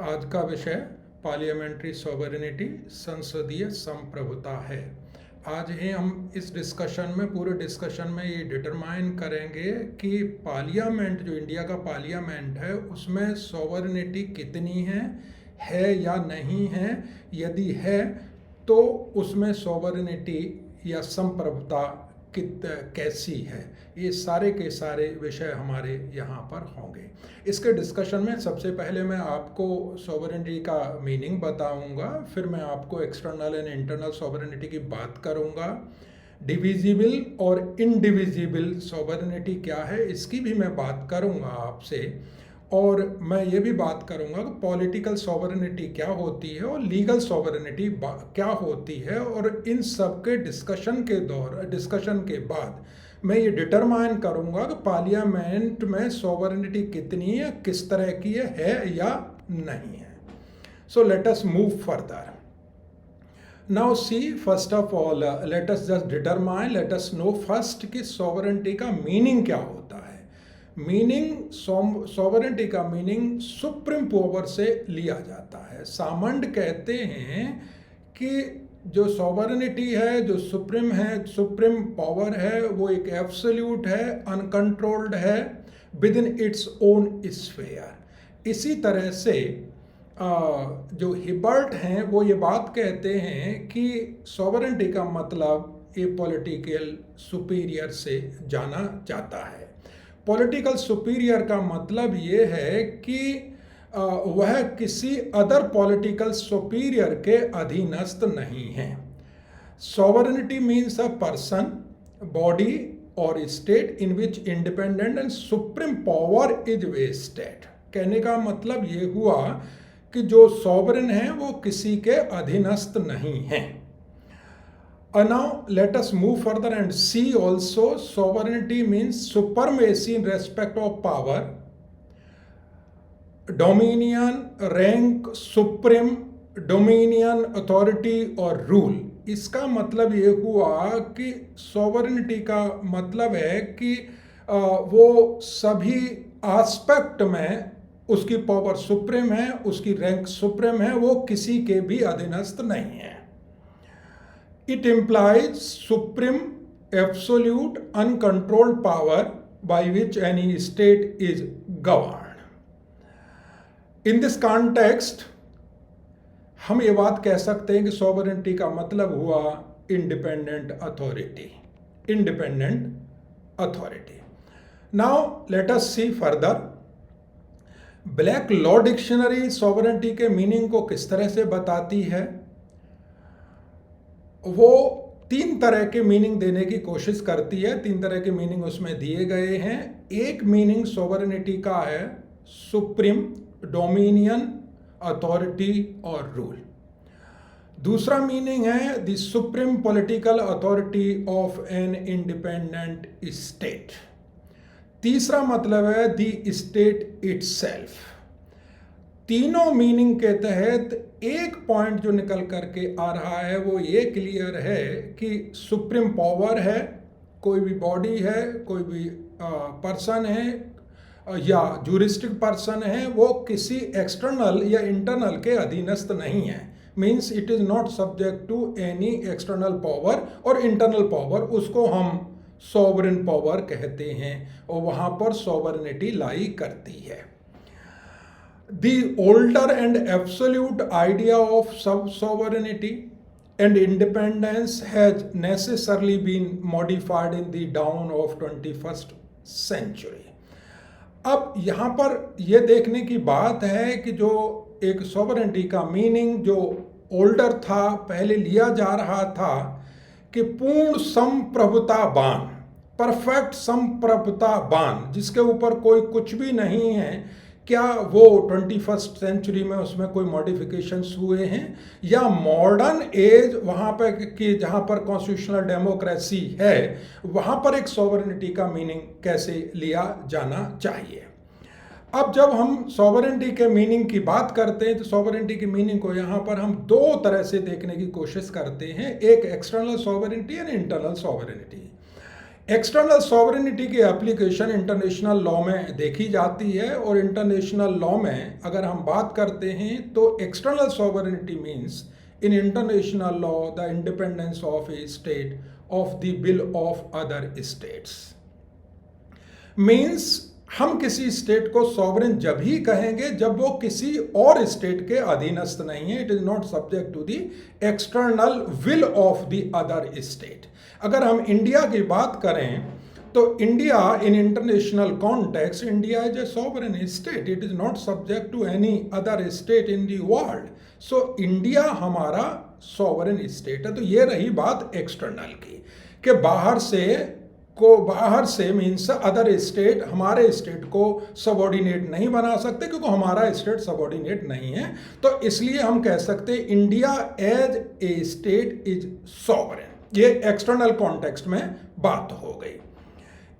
आज का विषय पार्लियामेंट्री सॉवरेनिटी, संसदीय संप्रभुता है। आज ही हम इस डिस्कशन में, पूरे डिस्कशन में ये डिटरमाइन करेंगे कि पार्लियामेंट, जो इंडिया का पार्लियामेंट है, उसमें सॉवरेनिटी कितनी है या नहीं है। यदि है तो उसमें सॉवरेनिटी या संप्रभुता कैसी है। ये सारे के सारे विषय हमारे यहाँ पर होंगे। इसके डिस्कशन में सबसे पहले मैं आपको सॉवरेनिटी का मीनिंग बताऊंगा, फिर मैं आपको एक्सटर्नल एंड इंटरनल सॉवरेनिटी की बात करूंगा। डिविजिबल और इनडिविजिबल सॉवरेनिटी क्या है, इसकी भी मैं बात करूंगा आपसे। और मैं ये भी बात करूंगा कि पॉलिटिकल सॉवरेनिटी क्या होती है और लीगल सॉवरेनिटी क्या होती है। और इन सब के डिस्कशन के बाद मैं ये डिटरमाइन करूंगा कि पार्लियामेंट में सॉवरेनिटी कितनी है, किस तरह की है या नहीं है। So let us move further. Now see, first of all let us just determine, let us know first कि सॉवरेनिटी का मीनिंग क्या होता है। मीनिंग, सॉवरेनिटी का मीनिंग सुप्रीम पावर से लिया जाता है। सामंड कहते हैं कि जो सॉवरेनिटी है, जो सुप्रीम पावर है, वो एक एब्सोल्यूट है, अनकंट्रोल्ड है, with in its own sphere. इसी तरह से जो हिबर्ट हैं वो ये बात कहते हैं कि सॉवरेनिटी का मतलब ये पॉलिटिकल सुपीरियर से जाना जाता है। पॉलिटिकल सुपीरियर का मतलब ये है कि वह किसी अदर पॉलिटिकल सुपीरियर के अधीनस्थ नहीं है। Sovereignty means a person, body और state in which independent and supreme power is vested. कहने का मतलब ये हुआ कि जो सॉवरेन है वो किसी के अधीनस्थ नहीं है। Now let us move further and see also sovereignty means supremacy in respect of power, dominion, rank, supreme, dominion, authority और rule। इसका मतलब ये हुआ कि सॉवरेनिटी का मतलब है कि वो सभी एस्पेक्ट में उसकी पावर सुप्रीम है, उसकी रैंक सुप्रीम है, वो किसी के भी अधीनस्थ नहीं है। It implies supreme, absolute, uncontrolled power by which any state is governed. In this context, हम ये बात कह सकते हैं कि सॉवरेनिटी का मतलब हुआ independent authority. Independent authority. Now let us see further. Black law dictionary sovereignty के मीनिंग को किस तरह से बताती है। वो 3 तरह के मीनिंग देने की कोशिश करती है। 3 तरह के मीनिंग उसमें दिए गए हैं। एक मीनिंग सॉवरेनिटी का है सुप्रीम, डोमिनियन, अथॉरिटी और रूल। दूसरा मीनिंग है the supreme political authority of an independent state. तीसरा मतलब है द स्टेट इटसेल्फ। तीनों मीनिंग के तहत एक पॉइंट जो निकल करके आ रहा है वो ये क्लियर है कि सुप्रीम पावर है, कोई भी बॉडी है, कोई भी पर्सन है या ज्यूरिस्टिक पर्सन है, वो किसी एक्सटर्नल या इंटरनल के अधीनस्थ नहीं है। Means it is not subject to any external power और इंटरनल पावर, उसको हम सॉवरेन पावर कहते हैं और वहाँ पर सॉवरेनिटी लाई करती है। The older and absolute idea of sovereignty and independence has necessarily been modified in the dawn of 21st century. अब यहाँ पर यह देखने की बात है कि जो एक सॉवरेनिटी का मीनिंग जो ओल्डर था, पहले लिया जा रहा था कि पूर्ण संप्रभुतावान, परफेक्ट संप्रभुतावान, जिसके ऊपर कोई कुछ भी नहीं है, क्या वो 21st सेंचुरी में उसमें कोई मॉडिफिकेशंस हुए हैं या मॉडर्न एज वहाँ पर कि जहाँ पर कॉन्स्टिट्यूशनल डेमोक्रेसी है वहाँ पर एक सॉवरेनिटी का मीनिंग कैसे लिया जाना चाहिए। अब जब हम सॉवरेनिटी के मीनिंग की बात करते हैं तो सॉवरेनिटी की मीनिंग को यहाँ पर हम 2 तरह से देखने की कोशिश करते हैं, एक एक्सटर्नल सॉवरेनिटी और इंटरनल सॉवरेनिटी। एक्सटर्नल सॉवरेनिटी की एप्लीकेशन इंटरनेशनल लॉ में देखी जाती है, और इंटरनेशनल लॉ में अगर हम बात करते हैं तो external sovereignty means in international law the independence of A state of the will of other states. Means हम किसी स्टेट को सॉवरेन जब ही कहेंगे जब वो किसी और स्टेट के अधीनस्थ नहीं है। It is not subject to the external will of the other state. अगर हम इंडिया की बात करें तो India in international context, India is a sovereign state, it is not subject to any other state in the world. So India हमारा sovereign state है। तो ये रही बात एक्सटर्नल की, कि बाहर से मीन्स अदर स्टेट हमारे स्टेट को सबऑर्डिनेट नहीं बना सकते, क्योंकि हमारा स्टेट सबऑर्डिनेट नहीं है। तो इसलिए हम कह सकते हैं India as a state is sovereign. ये एक्सटर्नल कॉन्टेक्स्ट में बात हो गई।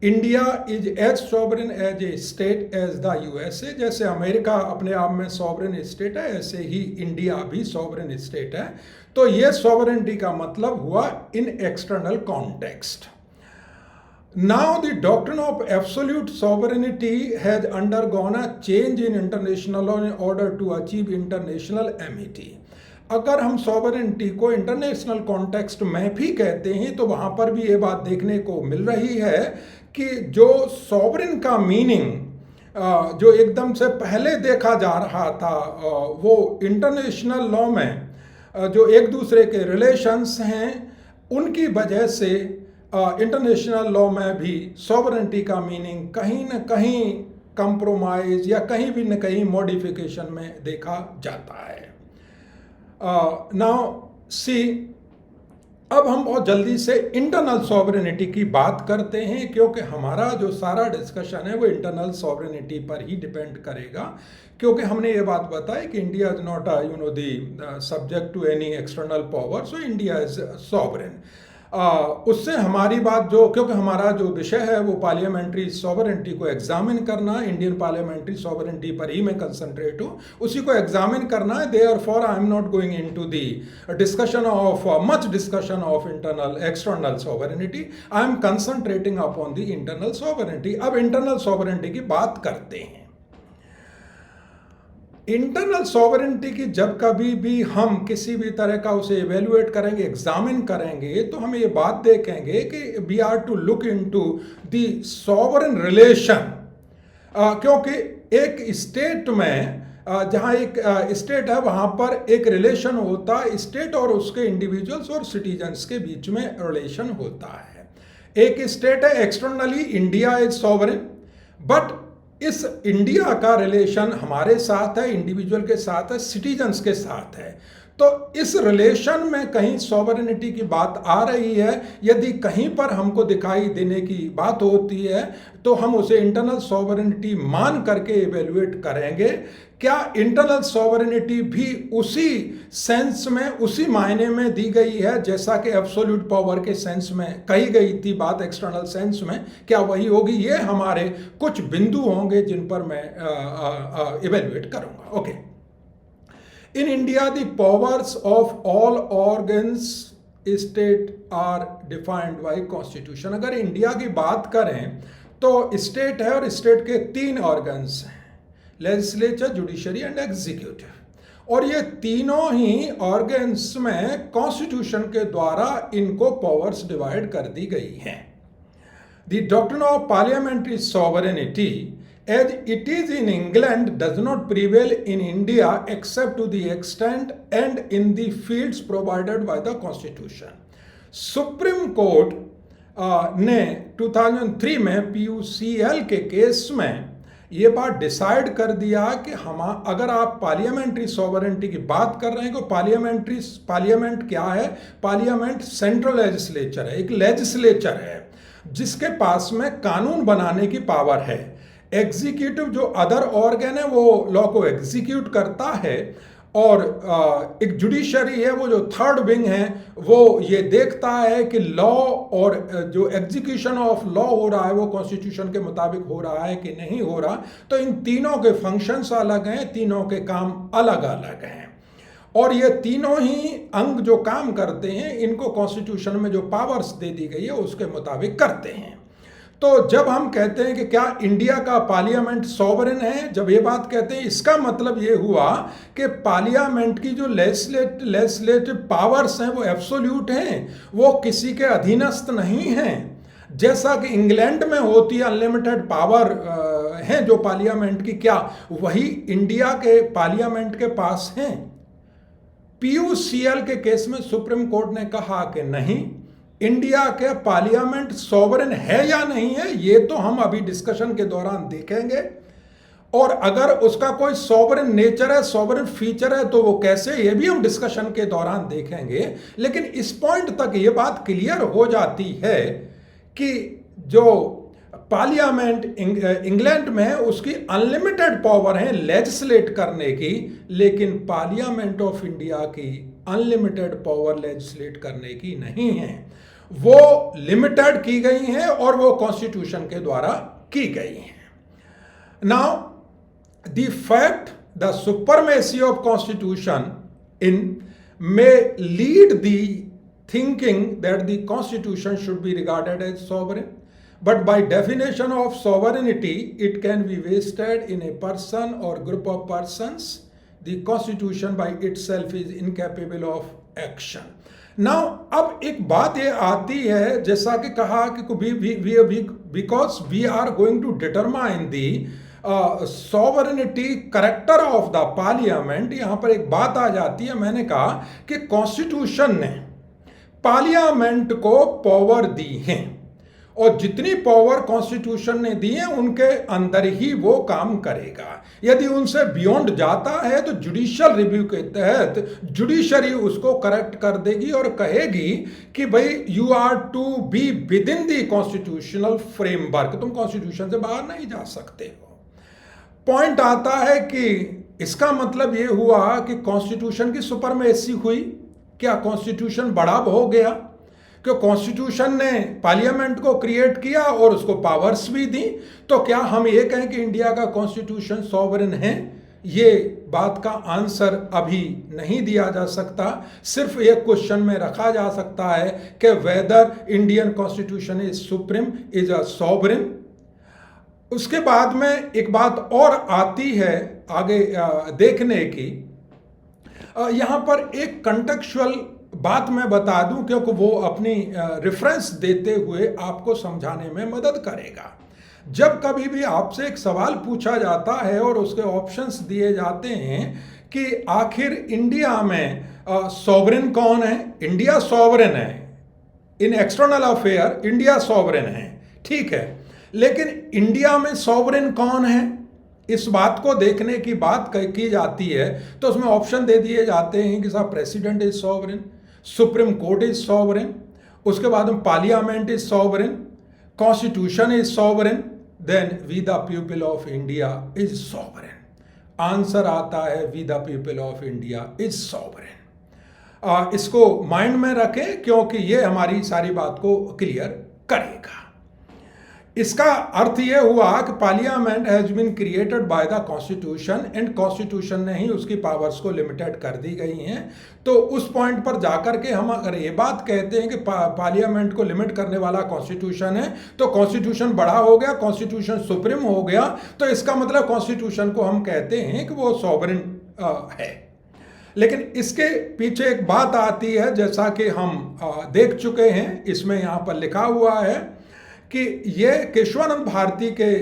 India is as sovereign as a state as the USA. जैसे अमेरिका अपने आप में सॉवरेन स्टेट है, ऐसे ही इंडिया भी सॉवरेन स्टेट है। तो ये सॉवरेनिटी का मतलब हुआ in external context. Now the doctrine of absolute sovereignty has undergone a change in international law in order to achieve international amity. अगर हम सॉवरेनिटी को इंटरनेशनल कॉन्टेक्स्ट में भी कहते हैं तो वहाँ पर भी ये बात देखने को मिल रही है कि जो सॉवरेन का मीनिंग जो एकदम से पहले देखा जा रहा था, वो इंटरनेशनल लॉ में जो एक दूसरे के रिलेशंस हैं उनकी वजह से इंटरनेशनल लॉ में भी सॉवरेनिटी का मीनिंग कहीं न कहीं कंप्रोमाइज या कहीं भी न कहीं मॉडिफिकेशन में देखा जाता है। नाउ सी, अब हम बहुत जल्दी से इंटरनल सॉवरेनिटी की बात करते हैं, क्योंकि हमारा जो सारा डिस्कशन है वो इंटरनल सॉवरेनिटी पर ही डिपेंड करेगा। क्योंकि हमने ये बात बताई कि India is not the subject to any external power, so India is sovereign. उससे हमारी बात जो, क्योंकि हमारा जो विषय है वो पार्लियामेंट्री सॉवरेनिटी को एग्जामिन करना, इंडियन पार्लियामेंट्री सॉवरेनिटी पर ही मैं कंसंट्रेट हूँ, उसी को एग्जामिन करना है। Therefore I am not going into the discussion of much discussion of internal external sovereignty. I am concentrating upon the internal sovereignty. अब इंटरनल सॉवरेनिटी की बात करते हैं। इंटरनल सॉवरेनिटी की जब कभी भी हम किसी भी तरह का उसे इवेल्युएट करेंगे, एग्जामिन करेंगे, तो हम ये बात देखेंगे कि we are to look into the sovereign relation. क्योंकि एक स्टेट में जहाँ एक स्टेट है वहाँ पर एक रिलेशन होता है, स्टेट और उसके इंडिविजुअल्स और सिटीजन्स के बीच में रिलेशन होता है। एक स्टेट है externally India is sovereign, but इस इंडिया का रिलेशन हमारे साथ है, इंडिविजुअल के साथ है, सिटीजन्स के साथ है। तो इस रिलेशन में कहीं सॉवरेनिटी की बात आ रही है, यदि कहीं पर हमको दिखाई देने की बात होती है तो हम उसे इंटरनल सॉवरेनिटी मान करके इवेल्युएट करेंगे। क्या इंटरनल सॉवरेनिटी भी उसी सेंस में, उसी मायने में दी गई है जैसा कि एब्सोल्यूट पावर के सेंस में कही गई थी बात एक्सटर्नल सेंस में? क्या वही होगी? ये हमारे कुछ बिंदु होंगे जिन पर मैं इवेल्युएट करूंगा। Okay, in India the powers of all organs state are defined by constitution. अगर इंडिया की बात करें तो स्टेट है और स्टेट के 3 ऑर्गन्स हैं, लेजिस्लेचर, जुडिशरी एंड एग्जीक्यूटिव। और ये तीनों ही ऑर्गन्स में कॉन्स्टिट्यूशन के द्वारा इनको पावर्स डिवाइड कर दी गई हैं। The doctrine of parliamentary sovereignty as it is in England does not prevail in India except to the extent and in the fields provided by the Constitution. Supreme court ने 2003 में PUCL के case में ये बात decide कर दिया कि हम अगर आप पार्लियामेंट्री सॉवरेनिटी की बात कर रहे हैं तो पार्लियामेंट क्या है? पार्लियामेंट सेंट्रल लेजिस्लेचर है, एक लेजिस्लेचर है जिसके पास में कानून बनाने की पावर है। एग्जीक्यूटिव जो अदर ऑर्गन है वो लॉ को एग्जीक्यूट करता है, और एक जुडिशरी है वो जो थर्ड विंग है वो ये देखता है कि लॉ और जो एग्जीक्यूशन ऑफ लॉ हो रहा है वो कॉन्स्टिट्यूशन के मुताबिक हो रहा है कि नहीं हो रहा। तो इन तीनों के फंक्शंस अलग हैं, तीनों के काम अलग अलग हैं। और ये तीनों ही अंग जो काम करते हैं इनको कॉन्स्टिट्यूशन में जो पावर्स दे दी गई है उसके मुताबिक करते हैं। तो जब हम कहते हैं कि क्या इंडिया का पार्लियामेंट सॉवरेन है, जब ये बात कहते हैं इसका मतलब ये हुआ कि पार्लियामेंट की जो लेजिस्लेटिव पावर्स हैं वो एब्सोल्यूट हैं, वो किसी के अधीनस्थ नहीं हैं। जैसा कि इंग्लैंड में होती है अनलिमिटेड पावर है जो पार्लियामेंट की, क्या वही इंडिया के पार्लियामेंट के पास हैं? पीयूसीएल के केस में सुप्रीम कोर्ट ने कहा कि नहीं, इंडिया के पार्लियामेंट सॉवरेन है या नहीं है ये तो हम अभी डिस्कशन के दौरान देखेंगे, और अगर उसका कोई सॉवरेन नेचर है, सॉवरेन फीचर है, तो वो कैसे, ये भी हम डिस्कशन के दौरान देखेंगे। लेकिन इस पॉइंट तक ये बात क्लियर हो जाती है कि जो पार्लियामेंट इंग्लैंड में है उसकी अनलिमिटेड पावर है लेजिस्लेट करने की, लेकिन पार्लियामेंट ऑफ इंडिया की अनलिमिटेड पावर लेजिस्लेट करने की नहीं है, वो लिमिटेड की गई हैं और वो कॉन्स्टिट्यूशन के द्वारा की गई हैं। Now the fact the supremacy of constitution in may lead the thinking that the constitution should be regarded as sovereign, but by definition of sovereignty it can be vested in a person or group of persons. The constitution by itself is incapable of action. Now अब एक बात ये आती है, जैसा कि कहा कि because we are going to determine the sovereignty character of the parliament, यहां पर एक बात आ जाती है। मैंने कहा कि कॉन्स्टिट्यूशन ने पार्लियामेंट को पावर दी है और जितनी पावर कॉन्स्टिट्यूशन ने दी है उनके अंदर ही वो काम करेगा। यदि उनसे बियॉन्ड जाता है तो जुडिशियल रिव्यू के तहत जुडिशरी उसको करेक्ट कर देगी और कहेगी कि भाई you are to be within the constitutional framework, तुम कॉन्स्टिट्यूशन से बाहर नहीं जा सकते हो। पॉइंट आता है कि इसका मतलब यह हुआ कि कॉन्स्टिट्यूशन की सुपरमेसी हुई, क्या कॉन्स्टिट्यूशन बड़ा हो गया? कि कॉन्स्टिट्यूशन ने पार्लियामेंट को क्रिएट किया और उसको पावर्स भी दी, तो क्या हम ये कहें कि इंडिया का कॉन्स्टिट्यूशन सॉवरेन है? ये बात का आंसर अभी नहीं दिया जा सकता। सिर्फ एक क्वेश्चन में रखा जा सकता है कि whether Indian constitution is supreme, is a sovereign. उसके बाद में एक बात और आती है आगे देखने की। यहाँ पर एक कंटेक्चुअल बात मैं बता दूं क्योंकि वो अपनी रेफरेंस देते हुए आपको समझाने में मदद करेगा। जब कभी भी आपसे एक सवाल पूछा जाता है और उसके ऑप्शंस दिए जाते हैं कि आखिर इंडिया में सॉवरेन कौन है, इंडिया सॉवरेन है, इन एक्सटर्नल अफेयर इंडिया सॉवरेन है, ठीक है, लेकिन इंडिया में सॉवरेन कौन है, इस बात को देखने की बात की जाती है तो उसमें ऑप्शन दे दिए जाते हैं कि साहब president is sovereign, supreme court is sovereign, उसके बाद में parliament is sovereign, constitution is sovereign, then we the people of India is sovereign. Answer आता है we the people of India is sovereign. इसको माइंड में रखें क्योंकि ये हमारी सारी बात को क्लियर करेगा। इसका अर्थ ये हुआ कि parliament has been created by the constitution and constitution ने ही उसकी पावर्स को लिमिटेड कर दी गई हैं। तो उस पॉइंट पर जाकर के हम अगर ये बात कहते हैं कि पार्लियामेंट को लिमिट करने वाला कॉन्स्टिट्यूशन है तो कॉन्स्टिट्यूशन बड़ा हो गया, कॉन्स्टिट्यूशन सुप्रीम हो गया, तो इसका मतलब कॉन्स्टिट्यूशन को हम कहते हैं कि वो सॉवरेन है। लेकिन इसके पीछे एक बात आती है, जैसा कि हम देख चुके हैं, इसमें यहाँ पर लिखा हुआ है कि ये केशवानंद भारती के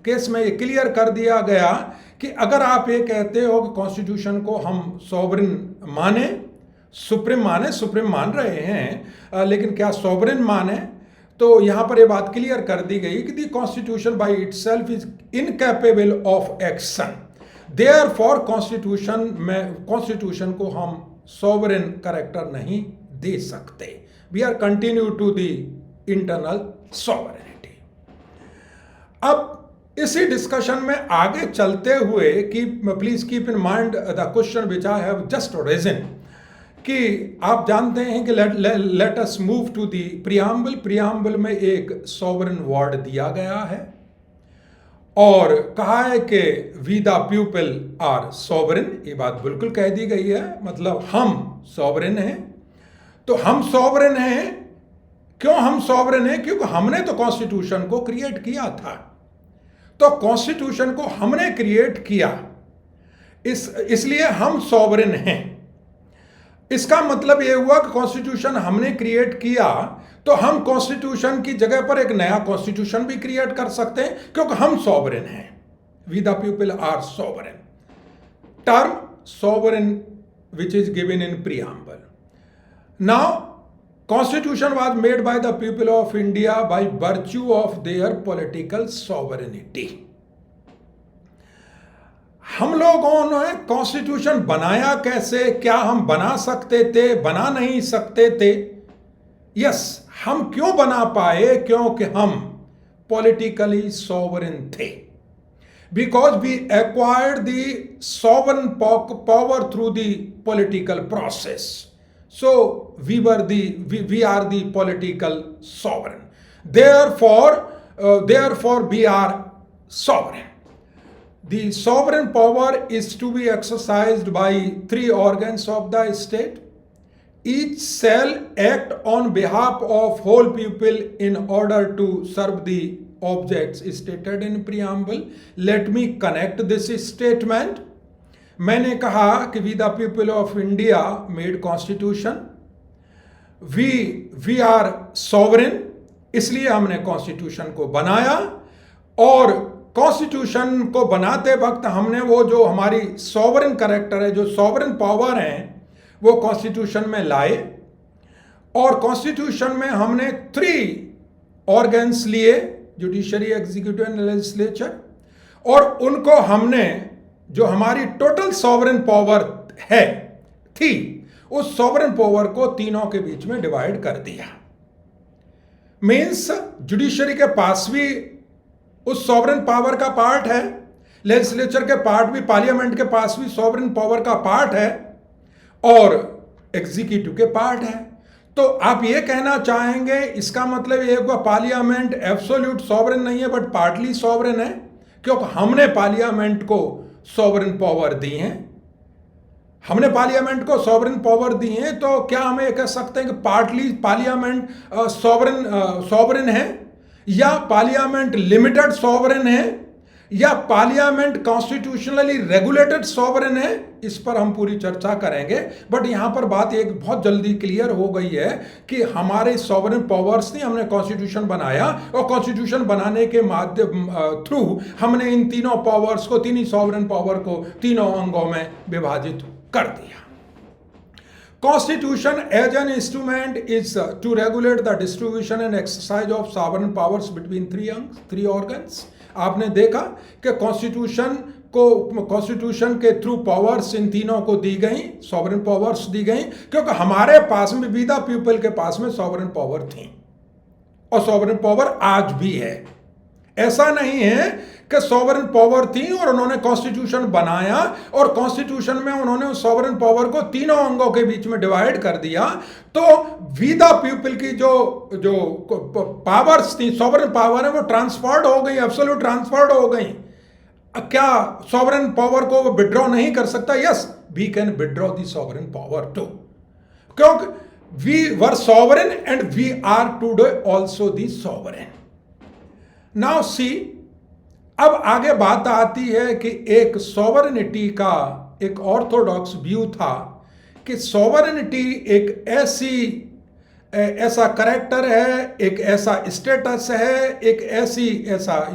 केस में ये क्लियर कर दिया गया कि अगर आप ये कहते हो कि कॉन्स्टिट्यूशन को हम सॉवरेन माने, सुप्रीम मान रहे हैं, लेकिन क्या सॉवरेन माने, तो यहाँ पर ये बात क्लियर कर दी गई कि the constitution by itself is incapable of action, therefore constitution को हम सॉवरेन कैरेक्टर नहीं दे सकते। We are continue to the internal sovereignty. अब इसी डिस्कशन में आगे चलते हुए कि please keep in mind the question which I have just reason, कि आप जानते हैं कि let us move to the preamble. Preamble में एक सॉवरेन वर्ड दिया गया है और कहा है कि we the people are sovereign, ये बात बिल्कुल कह दी गई है, मतलब हम सॉवरेन हैं। तो हम सॉवरेन हैं, क्यों हम सॉवरेन हैं? क्योंकि हमने तो कॉन्स्टिट्यूशन को क्रिएट किया था। तो कॉन्स्टिट्यूशन को हमने क्रिएट किया, इसलिए हम सॉवरेन हैं। इसका मतलब यह हुआ कि कॉन्स्टिट्यूशन हमने क्रिएट किया, तो हम कॉन्स्टिट्यूशन की जगह पर एक नया कॉन्स्टिट्यूशन भी क्रिएट कर सकते हैं, क्योंकि हम सॉवरेन हैं। We the people are sovereign, term sovereign which is given in preamble. Now constitution was made by the people of India by virtue of their political sovereignty. हम लोगों ने कॉन्स्टिट्यूशन बनाया कैसे? क्या हम बना सकते थे? बना नहीं सकते थे? यस, हम क्यों बना पाए? क्योंकि हम पॉलिटिकली सॉवरेन थे, because we acquired the sovereign power through the political process. So we are the political sovereign, therefore we are sovereign. The sovereign power is to be exercised by three organs of the state. Each shall act on behalf of whole people in order to serve the objects stated in preamble. Let me connect this statement. मैंने कहा कि we the people of India made constitution. We are sovereign, इसलिए हमने constitution को बनाया, और constitution को बनाते वक्त हमने वो जो हमारी सॉवरेन कैरेक्टर है, जो सॉवरेन पावर है, वो कॉन्स्टिट्यूशन में लाए। और कॉन्स्टिट्यूशन में हमने 3 ऑर्गन्स लिए, जुडिशरी, एग्जीक्यूटिव एंड लेजिस्लेचर, और उनको हमने जो हमारी टोटल सॉवरेन पावर है थी, उस सॉवरेन पावर को तीनों के बीच में डिवाइड कर दिया। मीन्स जुडिशरी के पास भी उस सॉवरेन पावर का पार्ट है, लेजिस्लेचर के पार्ट भी, पार्लियामेंट के पास भी सॉवरेन पावर का पार्ट है, और एग्जीक्यूटिव के पार्ट है। तो आप ये कहना चाहेंगे, इसका मतलब ये हुआ पार्लियामेंट एब्सोल्यूट सॉवरेन नहीं है, बट पार्टली सॉवरेन है, क्योंकि हमने पार्लियामेंट को सॉवरेन पावर दी है। हमने पार्लियामेंट को सॉवरेन पावर दी है, तो क्या हम ये कह सकते हैं कि पार्टली पार्लियामेंट सॉवरेन है, या पार्लियामेंट लिमिटेड सॉवरेन है, या पार्लियामेंट कॉन्स्टिट्यूशनली रेगुलेटेड सॉवरेन है? इस पर हम पूरी चर्चा करेंगे। बट यहां पर बात एक बहुत जल्दी क्लियर हो गई है कि हमारे सॉवरेन पावर्स ने, हमने कॉन्स्टिट्यूशन बनाया, और कॉन्स्टिट्यूशन बनाने के माध्यम थ्रू हमने इन तीनों पावर्स को, तीनों सॉवरेन पावर को तीनों अंगों में विभाजित कर दिया। Constitution as an instrument is to regulate the distribution and exercise of sovereign powers between three organs. आपने देखा कि कॉन्स्टिट्यूशन के थ्रू पावर्स इन तीनों को दी गई, सॉवरेन पावर्स दी गई, क्योंकि हमारे पास में वी द पीपल के पास में सॉवरेन पावर थी, और सॉवरेन पावर आज भी है। ऐसा नहीं है कि सॉवरेन पावर थी और उन्होंने कॉन्स्टिट्यूशन बनाया, और कॉन्स्टिट्यूशन में उन्होंने उस सॉवरेन पावर को तीनों अंगों के बीच में डिवाइड कर दिया। तो वी द पीपल की जो पावर्स थी, सॉवरेन पावर है, वो ट्रांसफर्ड हो गई, एब्सोल्यूट ट्रांसफर्ड हो गई। क्या सॉवरेन पावर को वो विड्रॉ नहीं कर सकता? Yes, we can withdraw the sovereign power too, क्योंकि we were sovereign and we are today also the sovereign. Now see, अब आगे बात आती है कि एक सॉवरेनिटी का एक ऑर्थोडॉक्स व्यू था कि सॉवरेनिटी एक ऐसा करेक्टर है, एक ऐसा स्टेटस है, एक ऐसा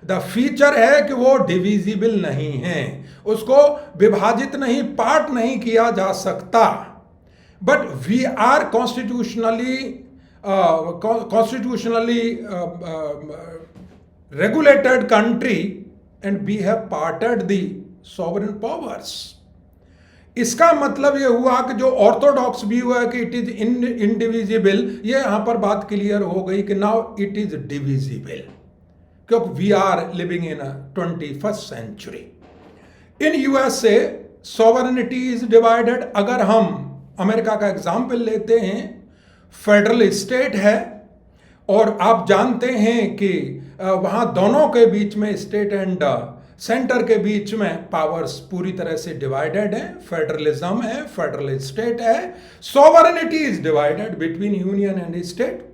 द फीचर है कि वो डिविजिबल नहीं है, उसको विभाजित नहीं, पार्ट नहीं किया जा सकता। But we are constitutionally regulated country and we have parted the sovereign powers. इसका मतलब ये हुआ कि जो ऑर्थोडॉक्स व्यू है कि इट इज इनडिविजिबल, ये यहां पर बात क्लियर हो गई कि नाउ इट इज डिविजिबल, क्योंकि we are living in 21st century. In USA sovereignty is divided. अगर हम अमेरिका का एग्जाम्पल लेते हैं, फेडरल स्टेट है, और आप जानते हैं कि वहाँ दोनों के बीच में, स्टेट एंड सेंटर के बीच में पावर्स पूरी तरह से डिवाइडेड है, फेडरलिज्म है, फेडरल स्टेट है, sovereignty is divided between union and state,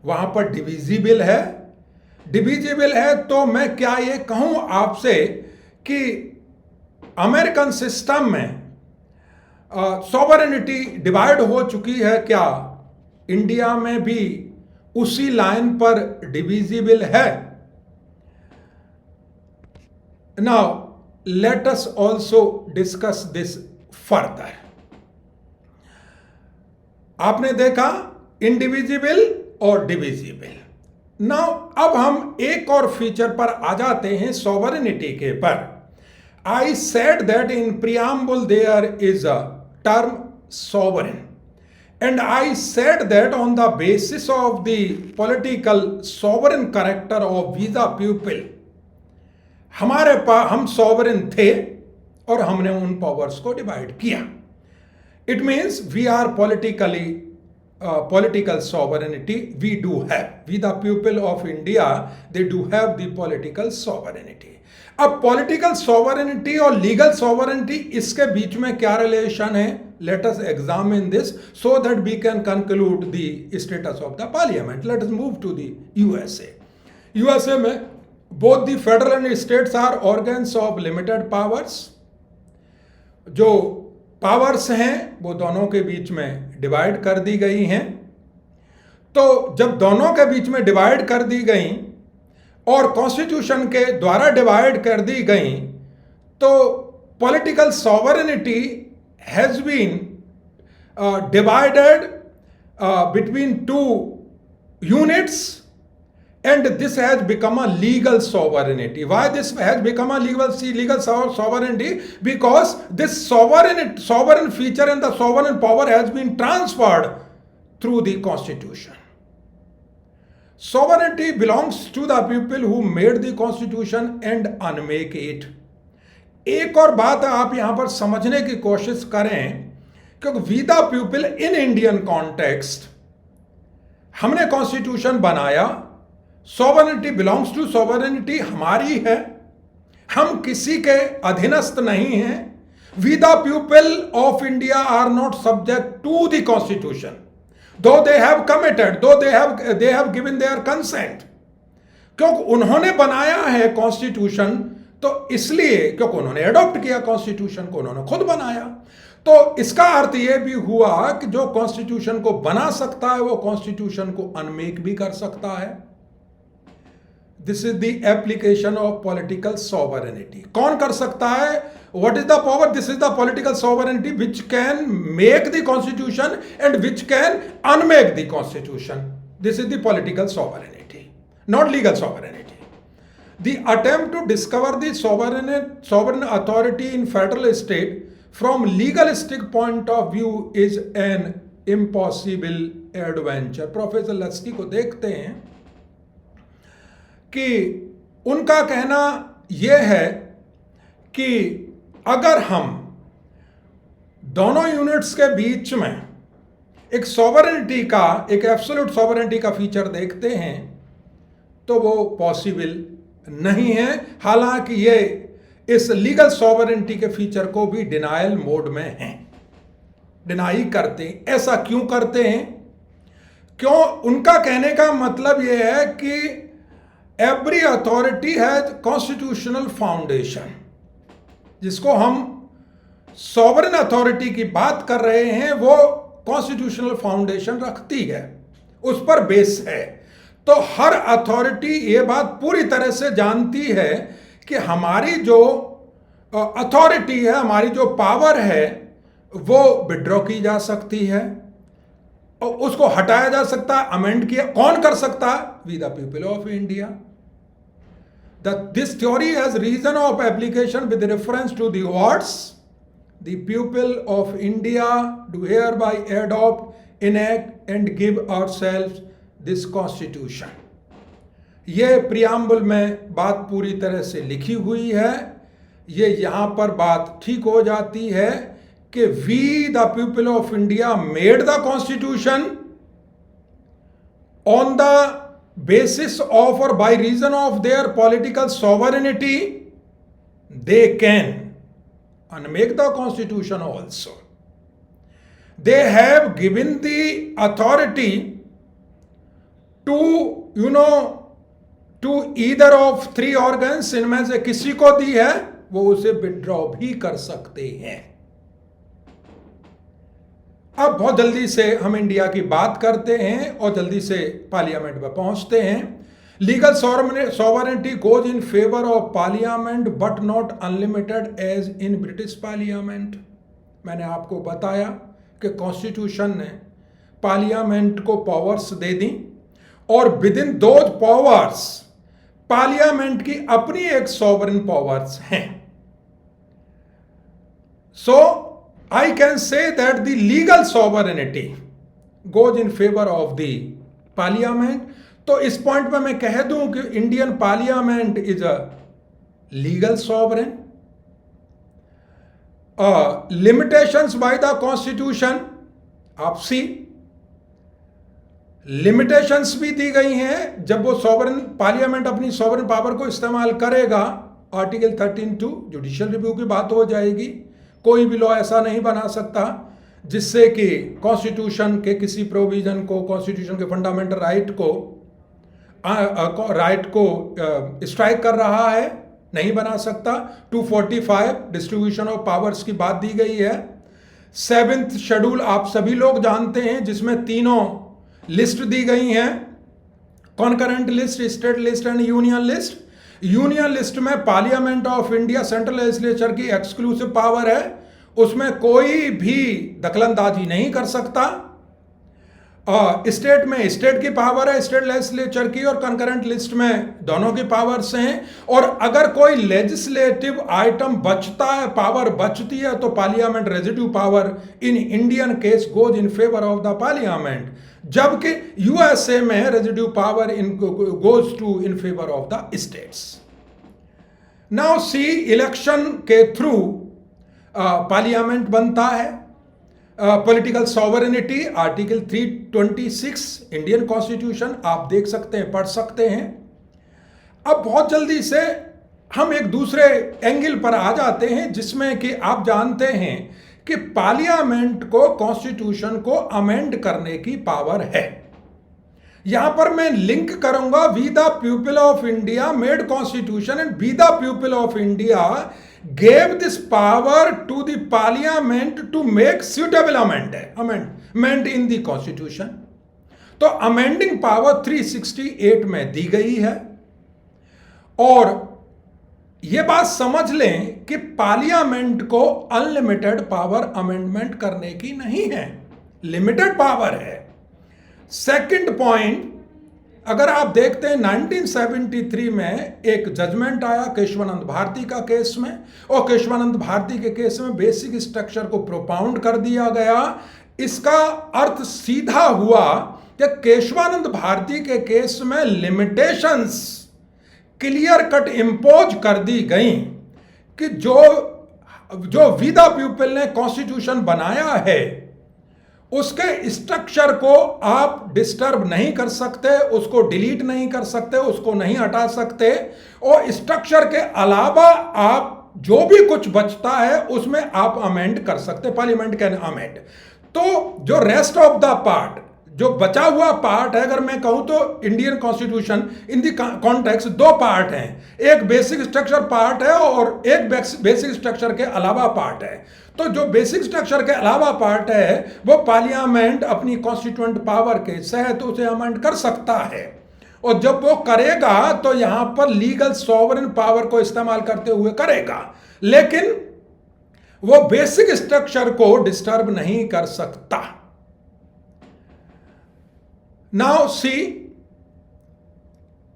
वहां पर डिविजिबल है। तो मैं क्या ये कहूं आपसे कि अमेरिकन सिस्टम में सॉवरेनिटी डिवाइड हो चुकी है, क्या इंडिया में भी उसी लाइन पर डिविजिबल है? Now let us also discuss this further. आपने देखा इंडिविजिबल और डिविजिबल। नाउ अब हम एक और फीचर पर आ जाते हैं सॉवरेनिटी के पर। I said that in preamble there is a term sovereign, and I said that on the basis of the political sovereign character of we the people, हमारे पास हम sovereign थे और हमने उन powers को divide किया। It means we are political sovereignty we do have. We the people of India, they do have the political sovereignty. अब political sovereignty और लीगल सॉवरेनिटी, इसके बीच में क्या रिलेशन है? Let us examine this so that we can conclude the status of the Parliament. Let us move to the USA में both the federal and states are organs of limited powers. जो powers हैं वो दोनों के बीच में divide कर दी गई हैं। तो जब दोनों के बीच में डिवाइड कर दी गई और कॉन्स्टिट्यूशन के द्वारा डिवाइड कर दी गई, तो political sovereignty has been divided between two units and this has become a legal sovereignty. Why this has become a legal sovereignty? Because this sovereign feature and the sovereign power has been transferred through the constitution. Sovereignty belongs to the people who made the constitution and unmake it. एक और बात आप यहां पर समझने की कोशिश करें, क्योंकि we the people in Indian context, हमने कॉन्स्टिट्यूशन बनाया, सॉवरेनिटी बिलोंग्स टू, सॉवरेनिटी हमारी है, हम किसी के अधीनस्थ नहीं हैं। We the people of India are not subject to the constitution, though they have committed, though they have given their consent. क्योंकि उन्होंने बनाया है कॉन्स्टिट्यूशन, तो इसलिए क्योंकि उन्होंने एडॉप्ट किया कॉन्स्टिट्यूशन को, उन्होंने खुद बनाया। तो इसका अर्थ यह भी हुआ कि जो कॉन्स्टिट्यूशन को बना सकता है वो कॉन्स्टिट्यूशन को अनमेक भी कर सकता है। This is the application of political sovereignty. कौन कर सकता है? What is the power? This is the political sovereignty which can make the constitution and which can unmake the constitution. This is the political sovereignty, not legal sovereignty. The attempt to discover the sovereign authority in federal state from legalistic point of view is an impossible adventure. Professor लस्की को देखते हैं कि उनका कहना यह है कि अगर हम दोनों यूनिट्स के बीच में एक सॉवरेनिटी का, एक एब्सोल्यूट सॉवरेनिटी का फीचर देखते हैं तो वो पॉसिबल नहीं है। हालांकि ये इस लीगल सॉवरेनिटी के फीचर को भी डिनायल मोड में हैं, डिनाई करते हैं। ऐसा क्यों करते हैं? क्यों? उनका कहने का मतलब यह है कि every authority has constitutional foundation. जिसको हम सॉवरेन अथॉरिटी की बात कर रहे हैं वो कॉन्स्टिट्यूशनल फाउंडेशन रखती है, उस पर बेस है। तो हर अथॉरिटी ये बात पूरी तरह से जानती है कि हमारी जो अथॉरिटी है, हमारी जो पावर है, वो विड्रॉ की जा सकती है और उसको हटाया जा सकता है, अमेंड किया। कौन कर सकता है? We the people of India. This theory has reason of application with reference to the words the people of India do hereby adopt, enact and give ourselves this constitution. ये preamble में बात पूरी तरह से लिखी हुई है। ये यहां पर बात ठीक हो जाती है कि we the people of India made the constitution on the basis of or by reason of their political sovereignty, they can unmake the constitution also. They have given the authority to, to either of three organs, इनमें से किसी को दी है, वो उसे withdraw भी कर सकते हैं. अब बहुत जल्दी से हम इंडिया की बात करते हैं और जल्दी से पार्लियामेंट में पहुंचते हैं. Legal sovereignty goes in favour of parliament but not unlimited as in British parliament. मैंने आपको बताया कि कॉन्स्टिट्यूशन ने पार्लियामेंट को पावर्स दे दी और with in those powers parliament की अपनी एक सॉवरेन पावर्स हैं. सो I can say that the legal sovereignty goes in favor of the parliament. तो इस पॉइंट पे मैं कह दूं कि Indian parliament is a legal sovereign. Limitations bye the constitution, आप सी लिमिटेशंस भी दी गई हैं जब वो सॉवरेन पार्लियामेंट अपनी सॉवरेन पावर को इस्तेमाल करेगा. आर्टिकल 13(2) जुडिशियल रिव्यू की बात हो जाएगी. कोई भी लॉ ऐसा नहीं बना सकता जिससे कि कॉन्स्टिट्यूशन के किसी प्रोविजन को, कॉन्स्टिट्यूशन के फंडामेंटल राइट को स्ट्राइक कर रहा है, नहीं बना सकता. 245 डिस्ट्रीब्यूशन ऑफ पावर्स की बात दी गई है. 7th शेड्यूल आप सभी लोग जानते हैं जिसमें तीनों लिस्ट दी गई हैं, concurrent list, state list and union list. Union list में parliament of India central legislature की एक्सक्लूसिव पावर है, उसमें कोई भी दखलंदाजी नहीं कर सकता. स्टेट में स्टेट की पावर है, स्टेट लेजिस्लेचर की, और कंकरेंट लिस्ट में दोनों की पावर्स हैं. और अगर कोई लेजिस्लेटिव आइटम बचता है, पावर बचती है, तो parliament residue power in Indian case goes in favour of the parliament, जबकि यूएसए में residue power goes to in favour of the states. Now see, election के थ्रू पार्लियामेंट बनता है. Political sovereignty, article 326 Indian constitution, आप देख सकते हैं, पढ़ सकते हैं. अब बहुत जल्दी से हम एक दूसरे एंगल पर आ जाते हैं जिसमें कि आप जानते हैं कि पार्लियामेंट को कॉन्स्टिट्यूशन को अमेंड करने की पावर है. यहां पर मैं लिंक करूंगा, we the people of India made constitution and we the people of India gave this power to the parliament to make suitable amendment in the constitution. तो अमेंडिंग पावर 368 में दी गई है. और यह बात समझ लें कि पार्लियामेंट को अनलिमिटेड पावर अमेंडमेंट करने की नहीं है, लिमिटेड पावर है. सेकंड पॉइंट, अगर आप देखते हैं 1973 में एक जजमेंट आया केशवानंद भारती का केस में, और केशवानंद भारती के केस में बेसिक स्ट्रक्चर को प्रोपाउंड कर दिया गया. इसका अर्थ सीधा हुआ कि केशवानंद भारती के केस में लिमिटेशंस क्लियर कट इंपोज कर दी गई कि जो वी द पीपल ने कॉन्स्टिट्यूशन बनाया है उसके स्ट्रक्चर को आप डिस्टर्ब नहीं कर सकते, उसको डिलीट नहीं कर सकते, उसको नहीं हटा सकते, और स्ट्रक्चर के अलावा आप जो भी कुछ बचता है उसमें आप अमेंड कर सकते, पार्लियामेंट कैन अमेंड. तो जो रेस्ट ऑफ द पार्ट, जो बचा हुआ पार्ट है, अगर मैं कहूं तो Indian constitution in the context दो पार्ट हैं, एक बेसिक स्ट्रक्चर पार्ट है और एक बेसिक स्ट्रक्चर के अलावा पार्ट है. तो जो बेसिक स्ट्रक्चर के अलावा पार्ट है वो पार्लियामेंट अपनी कॉन्स्टिट्यूएंट पावर के तहत उसे अमेंड कर सकता है, और जब वो करेगा तो यहां पर लीगल सॉवरेन पावर को इस्तेमाल करते हुए करेगा, लेकिन वो बेसिक स्ट्रक्चर को डिस्टर्ब नहीं कर सकता. नाउ सी,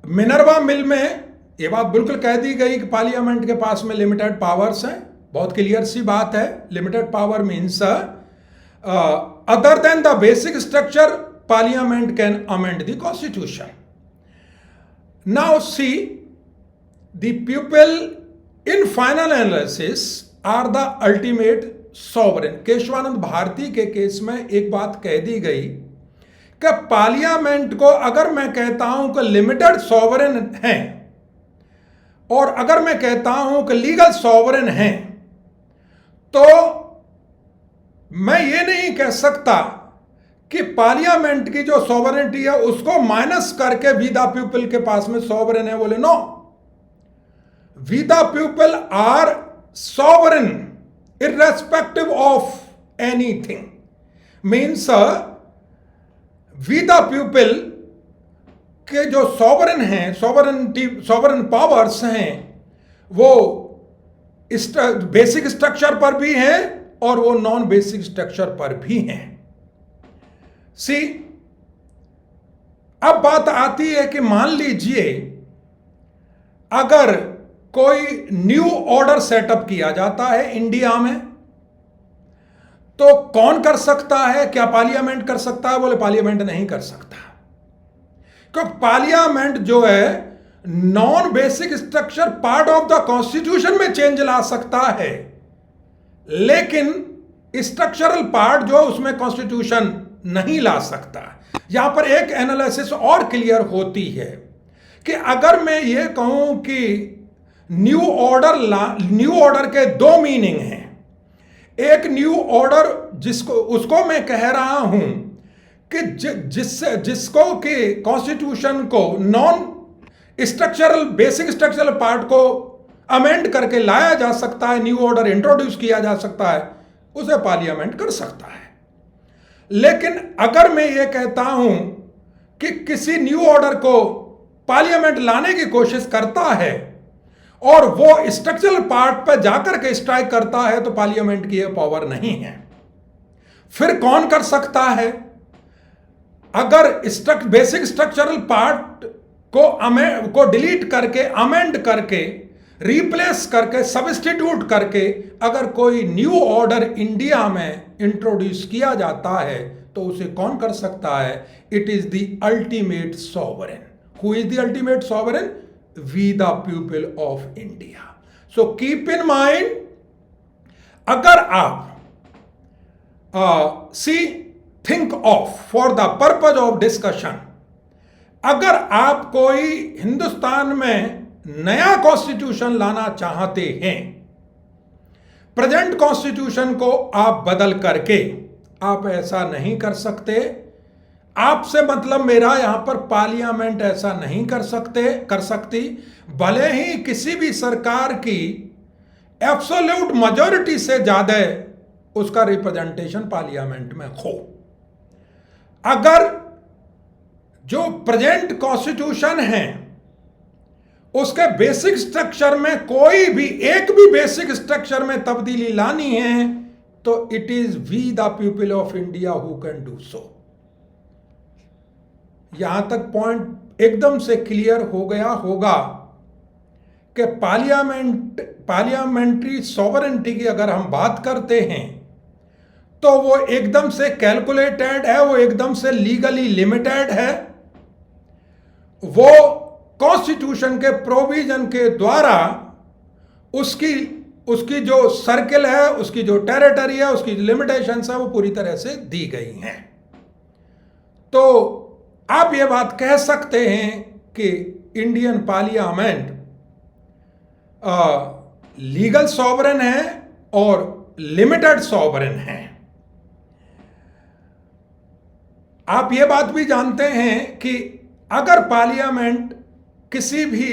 मिनर्वा मिल में ये बात बिल्कुल कह दी गई कि पार्लियामेंट के पास में लिमिटेड पावर्स हैं. बहुत क्लियर सी बात है. Limited power means other than the basic structure parliament can amend the constitution. Now see, the people in final analysis are the ultimate sovereign. Kesavananda Bharati के केस में एक बात कह दी गई कि पार्लियामेंट को अगर मैं कहता हूं कि लिमिटेड सॉवरेन है और अगर मैं कहता हूं कि लीगल सॉवरेन है, तो मैं ये नहीं कह सकता कि पार्लियामेंट की जो सॉवरेनिटी है उसको माइनस करके वी द पीपल के पास में सॉवरेन है। बोले no, we the people are sovereign irrespective of anything. Means we the people के जो सॉवरेन हैं, सॉवरेन पावर्स हैं, वो बेसिक स्ट्रक्चर पर भी हैं और वो नॉन बेसिक स्ट्रक्चर पर भी हैं। सी, अब बात आती है कि मान लीजिए अगर कोई न्यू ऑर्डर सेटअप किया जाता है इंडिया में, तो कौन कर सकता है? क्या पार्लियामेंट कर सकता है? बोले पार्लियामेंट नहीं कर सकता, क्योंकि पार्लियामेंट जो है non basic structure part of the constitution में चेंज ला सकता है, लेकिन स्ट्रक्चरल पार्ट जो उसमें कॉन्स्टिट्यूशन नहीं ला सकता। यहां पर एक एनालिसिस और क्लियर होती है कि अगर मैं ये कहूं कि न्यू ऑर्डर के दो मीनिंग हैं। एक न्यू ऑर्डर उसको मैं कह रहा हूं कि जिसको कि कॉन्स्टिट्यूशन को non structural basic structural part को अमेंड करके लाया जा सकता है, न्यू ऑर्डर इंट्रोड्यूस किया जा सकता है, उसे पार्लियामेंट कर सकता है। लेकिन अगर मैं ये कहता हूं कि किसी न्यू ऑर्डर को पार्लियामेंट लाने की कोशिश करता है और वो स्ट्रक्चरल पार्ट पर जाकर के स्ट्राइक करता है, तो पार्लियामेंट की यह पावर नहीं है। फिर कौन कर सकता है? अगर बेसिक स्ट्रक्चरल पार्ट को डिलीट करके, अमेंड करके, रिप्लेस करके, सब्स्टिट्यूट करके अगर कोई न्यू ऑर्डर इंडिया में इंट्रोड्यूस किया जाता है, तो उसे कौन कर सकता है? It is the ultimate sovereign. Who is the ultimate sovereign? We the people of India. So keep in mind, अगर आप think of for the purpose of discussion, अगर आप कोई हिंदुस्तान में नया कॉन्स्टिट्यूशन लाना चाहते हैं, प्रेजेंट कॉन्स्टिट्यूशन को आप बदल करके, आप ऐसा नहीं कर सकते। आपसे मतलब मेरा यहां पर पार्लियामेंट ऐसा नहीं कर सकती, भले ही किसी भी सरकार की एब्सोल्यूट मेजॉरिटी से ज्यादा उसका रिप्रेजेंटेशन पार्लियामेंट में हो। अगर जो प्रेजेंट कॉन्स्टिट्यूशन है उसके बेसिक स्ट्रक्चर में कोई भी एक भी बेसिक स्ट्रक्चर में तब्दीली लानी है, तो it is we the people of India who can do so. यहां तक पॉइंट एकदम से क्लियर हो गया होगा कि पार्लियामेंट्री सॉवरेनिटी की अगर हम बात करते हैं तो वो एकदम से कैलकुलेटेड है, वो एकदम से लीगली लिमिटेड है। वो कॉन्स्टिट्यूशन के प्रोविजन के द्वारा उसकी जो सर्किल है, उसकी जो टेरिटरी है, उसकी लिमिटेशंस है, वो पूरी तरह से दी गई हैं। तो आप ये बात कह सकते हैं कि इंडियन पार्लियामेंट लीगल सॉवरेन है और लिमिटेड सॉवरेन है। आप ये बात भी जानते हैं कि अगर पार्लियामेंट किसी भी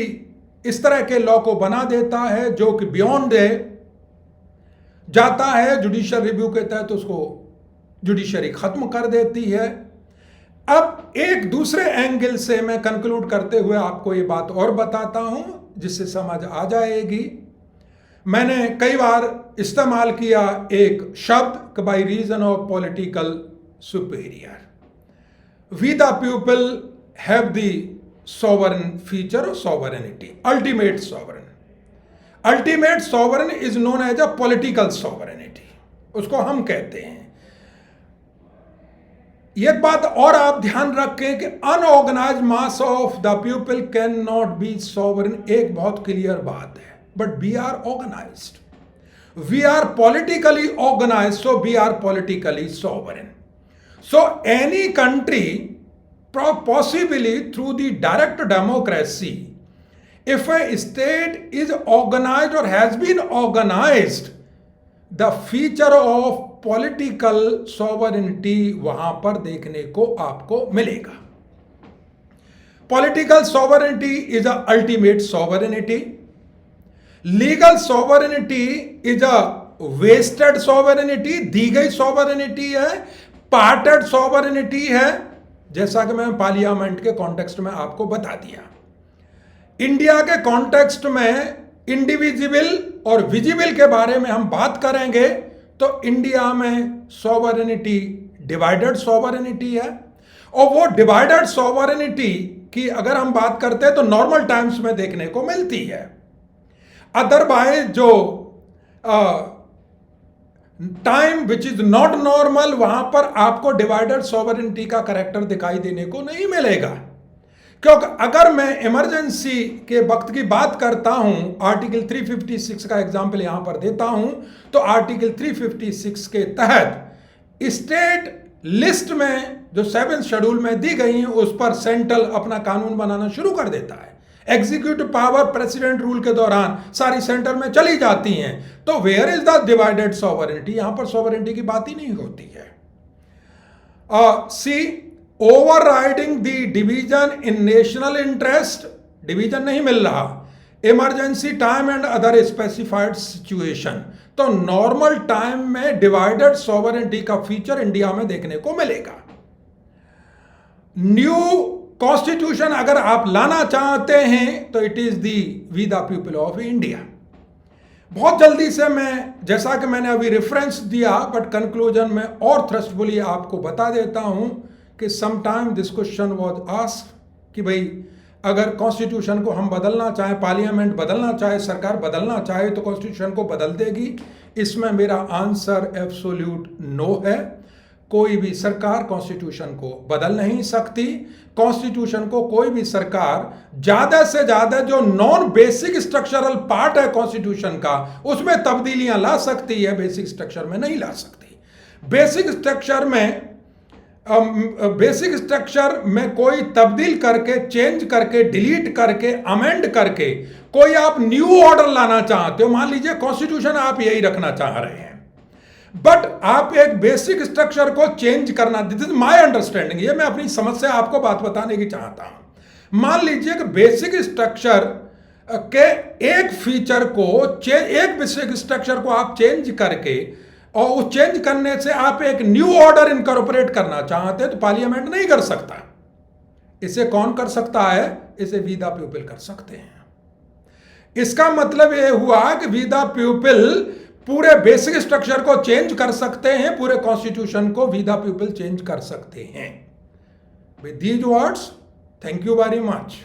इस तरह के लॉ को बना देता है जो कि बियॉन्ड जाता है जुडिशियल रिव्यू के तहत, उसको जुडिशरी खत्म कर देती है। अब एक दूसरे एंगल से मैं कंक्लूड करते हुए आपको ये बात और बताता हूं जिससे समझ आ जाएगी। मैंने कई बार इस्तेमाल किया एक शब्द by reason of political superior. We the people have the sovereign feature of sovereignty, ultimate sovereign. Ultimate sovereign is known as a political sovereignty, उसको हम कहते हैं। एक बात और आप ध्यान रखें कि unorganised mass of the people can not be sovereign, एक बहुत क्लियर बात है। But we are organised, we are politically organised, so we are politically sovereign. So any country possibly through the direct democracy, if a state is organized or has been organized, the feature of political sovereignty वहां पर देखने को आपको मिलेगा. Political sovereignty is a ultimate sovereignty. Legal sovereignty is a vested sovereignty, दी गई sovereignty है, parted sovereignty है, जैसा कि मैं पार्लियामेंट के कॉन्टेक्स्ट में आपको बता दिया. इंडिया के कॉन्टेक्स्ट में इंडिविजिबल और विजिबल के बारे में हम बात करेंगे तो इंडिया में सॉवरेनिटी डिवाइडेड सॉवरेनिटी है, और वो डिवाइडेड सॉवरेनिटी की अगर हम बात करते हैं तो नॉर्मल टाइम्स में देखने को मिलती है. अदरवाइज जो time which is not normal, वहां पर आपको डिवाइडेड सॉवरेनिटी का कैरेक्टर दिखाई देने को नहीं मिलेगा. क्योंकि अगर मैं इमरजेंसी के वक्त की बात करता हूं, आर्टिकल 356 का एग्जाम्पल यहां पर देता हूं, तो आर्टिकल 356 के तहत स्टेट लिस्ट में जो 7th शेड्यूल में दी गई है उस पर सेंट्रल अपना कानून बनाना शुरू कर देता है. एग्जीक्यूटिव पावर प्रेसिडेंट रूल के दौरान सारी सेंटर में चली जाती हैं. तो where is the divided sovereignty? यहां पर सॉवरेनिटी की बात ही नहीं होती है. See overriding the division in national interest, division नहीं मिल रहा. Emergency time and other specified situation, तो नॉर्मल टाइम में डिवाइडेड सॉवरेनिटी का फीचर इंडिया में देखने को मिलेगा. न्यू कॉन्स्टिट्यूशन अगर आप लाना चाहते हैं तो it is the we the people of India. बहुत जल्दी से मैं, जैसा कि मैंने अभी रेफरेंस दिया, बट कंक्लूजन में और थ्रस्टफुली आपको बता देता हूं कि sometime this question was asked कि भाई अगर कॉन्स्टिट्यूशन को हम बदलना चाहें, पार्लियामेंट बदलना चाहे, सरकार बदलना चाहे तो कॉन्स्टिट्यूशन को बदल देगी. इसमें मेरा आंसर एब्सोल्यूट नो है. कोई भी सरकार कॉन्स्टिट्यूशन को बदल नहीं सकती. कॉन्स्टिट्यूशन को कोई भी सरकार ज्यादा से ज्यादा जो नॉन बेसिक स्ट्रक्चरल पार्ट है कॉन्स्टिट्यूशन का उसमें तब्दीलियां ला सकती है, बेसिक स्ट्रक्चर में नहीं ला सकती. बेसिक स्ट्रक्चर में कोई तब्दील करके, चेंज करके, डिलीट करके, अमेंड करके कोई आप न्यू ऑर्डर लाना चाहते हो, मान लीजिए कॉन्स्टिट्यूशन आप यही रखना चाह रहे हैं, बट आप एक बेसिक स्ट्रक्चर को चेंज करना, दिस इज माय अंडरस्टैंडिंग, ये मैं अपनी समझ से आपको बात बताने की चाहता हूं. मान लीजिए कि बेसिक स्ट्रक्चर के एक फीचर को, एक बेसिक स्ट्रक्चर को आप चेंज करके और उस चेंज करने से आप एक न्यू ऑर्डर इनकॉर्पोरेट करना चाहते हैं तो पार्लियामेंट नहीं कर सकता. इसे कौन कर सकता है? इसे वी द पीपल कर सकते हैं. इसका मतलब यह हुआ कि वी द पीपल पूरे बेसिक स्ट्रक्चर को चेंज कर सकते हैं, पूरे कॉन्स्टिट्यूशन को वी द पीपल चेंज कर सकते हैं. With these words, thank you very much.